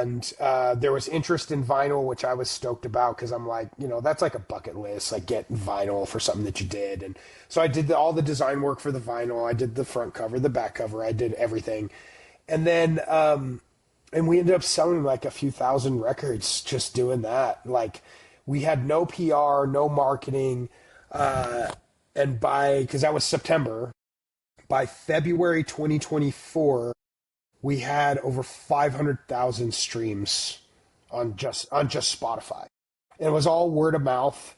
And there was interest in vinyl, which I was stoked about because I'm like, that's like a bucket list, like get vinyl for something that you did. And so I did all the design work for the vinyl. I did the front cover, the back cover. I did everything. And then, and we ended up selling like a few thousand records just doing that. Like we had no PR, no marketing. And because that was September, by February 2024, we had over 500,000 streams on just Spotify. And it was all word of mouth.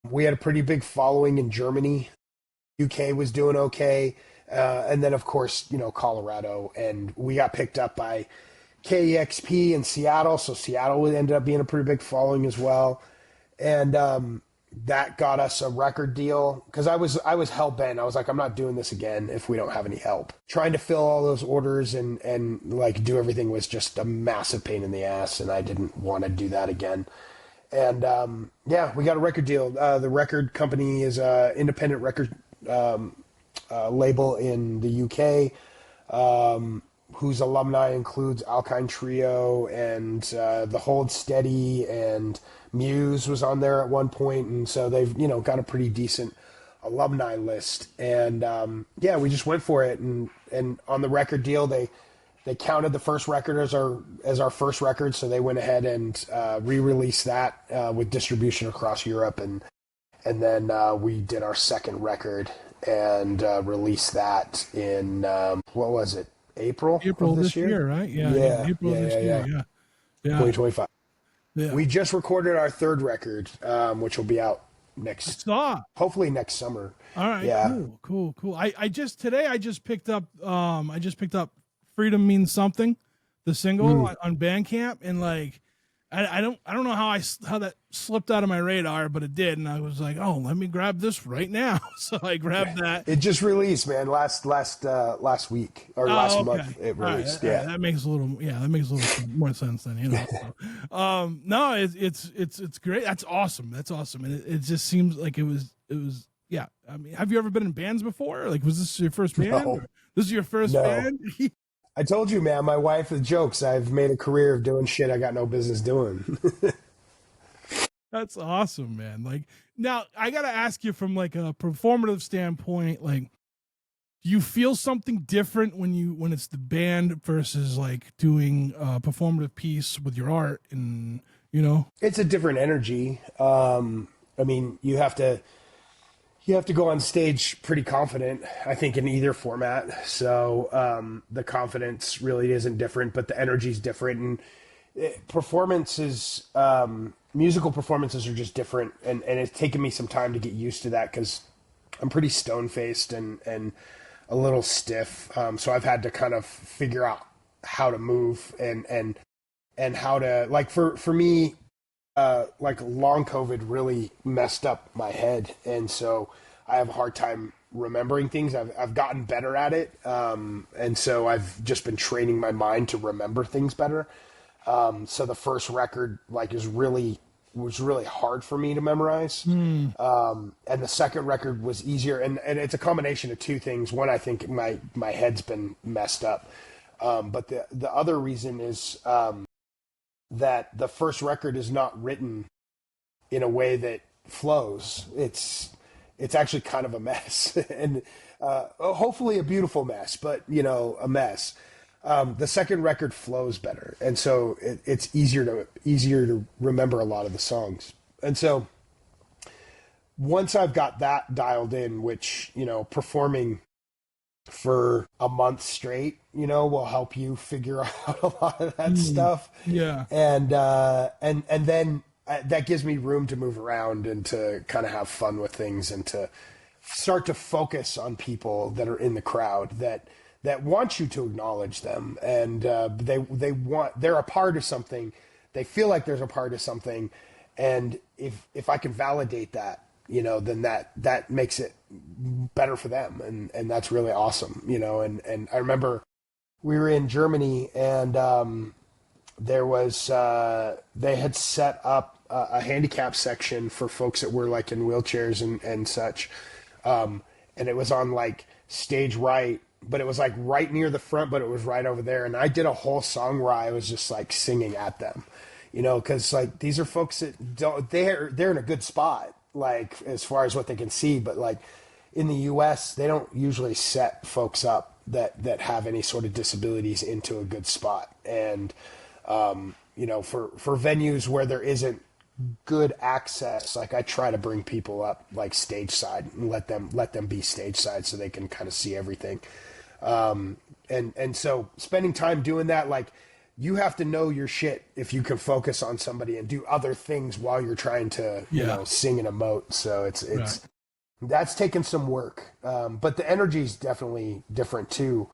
We had a pretty big following in Germany. UK was doing okay. And then, of course, Colorado. And we got picked up by KEXP in Seattle. So Seattle ended up being a pretty big following as well. And that got us a record deal because I was hell-bent. I was like, I'm not doing this again if we don't have any help. Trying to fill all those orders and like do everything was just a massive pain in the ass, and I didn't want to do that again. And we got a record deal. The record company is an independent record label in the UK, whose alumni includes Alkaline Trio and The Hold Steady, and Muse was on there at one point, and so they've got a pretty decent alumni list. And we just went for it. And on the record deal, they counted the first record as our first record, so they went ahead and re-released that with distribution across Europe, and then we did our second record and released that in what was it? April of this year, right? Yeah. April this year. 2025. Yeah. We just recorded our third record, which will be out hopefully next summer. All right. Yeah. Cool. I just picked up Freedom Means Something, the single on Bandcamp, and like I don't know how that slipped out of my radar, but it did, and I was like, oh, let me grab this right now. So I grabbed that. It just released, man, last week or last month. It released. Right. That makes a little more sense then, So, no, it's great. That's awesome. And it just seems like it was. Yeah. I mean, have you ever been in bands before? Like, was this your first band? No. This is your first band? I told you, man, my wife jokes. I've made a career of doing shit I got no business doing. That's awesome, man. Like, now I got to ask you from like a performative standpoint, like, do you feel something different when it's the band versus like doing a performative piece with your art? And, it's a different energy. I mean, you have to go on stage pretty confident, I think, in either format. So the confidence really isn't different, but the energy's different. And performances, musical performances are just different. And it's taken me some time to get used to that because I'm pretty stone-faced and a little stiff. So I've had to kind of figure out how to move and how to, like, for me, like long COVID really messed up my head. And so I have a hard time remembering things. I've gotten better at it. And so I've just been training my mind to remember things better. So the first record was really hard for me to memorize. And the second record was easier. And it's a combination of two things. One, I think my head's been messed up. But the other reason is, that the first record is not written in a way that flows. It's actually kind of a mess, and hopefully a beautiful mess, but a mess. The second record flows better, and so it's easier to remember a lot of the songs. And so once I've got that dialed in, which performing for a month straight, will help you figure out a lot of that stuff. Yeah. And then that gives me room to move around and to kind of have fun with things and to start to focus on people that are in the crowd that want you to acknowledge them. And they're a part of something. They feel like there's a part of something. And if I can validate that, then that makes it better for them. And that's really awesome, and I remember we were in Germany and there was, they had set up a handicap section for folks that were like in wheelchairs and such. And it was on like stage right. but it was like right near the front, but it was right over there. And I did a whole song where I was just like singing at them, you know, because like these are folks that don't, they're in a good spot, like as far as what they can see, but like in the U.S. they don't usually set folks up that have any sort of disabilities into a good spot. And you know, for venues where there isn't good access, like I try to bring people up like stage side and let them be stage side so they can kind of see everything. And so spending time doing that, like you have to know your shit if you can focus on somebody and do other things while you're trying to, you know, sing and emote. So it's Right. that's taken some work. But the energy is definitely different too.